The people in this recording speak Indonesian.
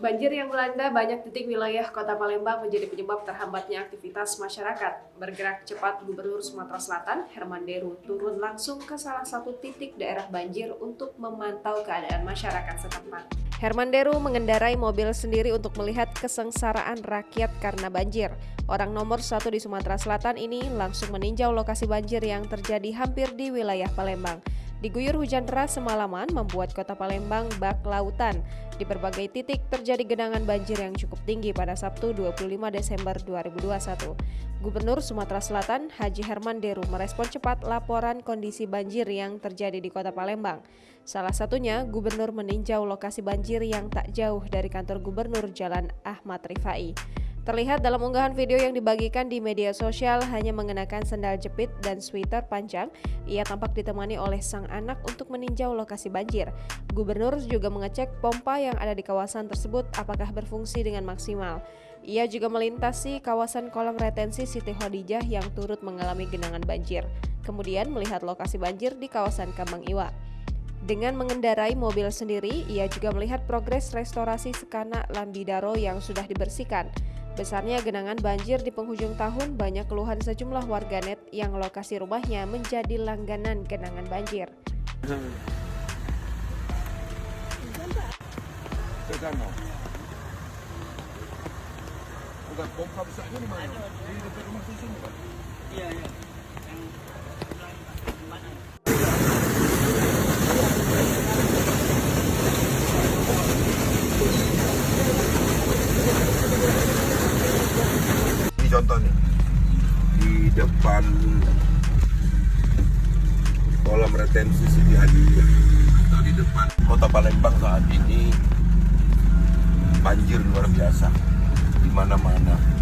Banjir yang melanda banyak titik wilayah Kota Palembang menjadi penyebab terhambatnya aktivitas masyarakat. Bergerak cepat, Gubernur Sumatera Selatan, Herman Deru, turun langsung ke salah satu titik daerah banjir untuk memantau keadaan masyarakat setempat. Herman Deru mengendarai mobil sendiri untuk melihat kesengsaraan rakyat karena banjir. Orang nomor 1 di Sumatera Selatan ini langsung meninjau lokasi banjir yang terjadi hampir di wilayah Palembang. Diguyur hujan deras semalaman membuat Kota Palembang bak lautan. Di berbagai titik terjadi genangan banjir yang cukup tinggi pada Sabtu 25 Desember 2021. Gubernur Sumatera Selatan, Haji Herman Deru merespon cepat laporan kondisi banjir yang terjadi di Kota Palembang. Salah satunya, Gubernur meninjau lokasi banjir yang tak jauh dari kantor Gubernur Jalan Ahmad Rifai. Terlihat dalam unggahan video yang dibagikan di media sosial hanya mengenakan sandal jepit dan sweater panjang, ia tampak ditemani oleh sang anak untuk meninjau lokasi banjir. Gubernur juga mengecek pompa yang ada di kawasan tersebut apakah berfungsi dengan maksimal. Ia juga melintasi kawasan kolam retensi Siti Khadijah yang turut mengalami genangan banjir. Kemudian melihat lokasi banjir di kawasan Kambang Iwa. Dengan mengendarai mobil sendiri, ia juga melihat progres restorasi Sekana Lambidaro yang sudah dibersihkan. Besarnya genangan banjir di penghujung tahun, banyak keluhan sejumlah warganet yang lokasi rumahnya menjadi langganan genangan banjir. Ke sana. Bukan pompa besarnya di mana? Di dekat rumah susun, Pak? Iya. Ini contohnya di depan kolam retensi Siti Khadijah atau di depan Kota Palembang saat ini banjir luar biasa di mana-mana.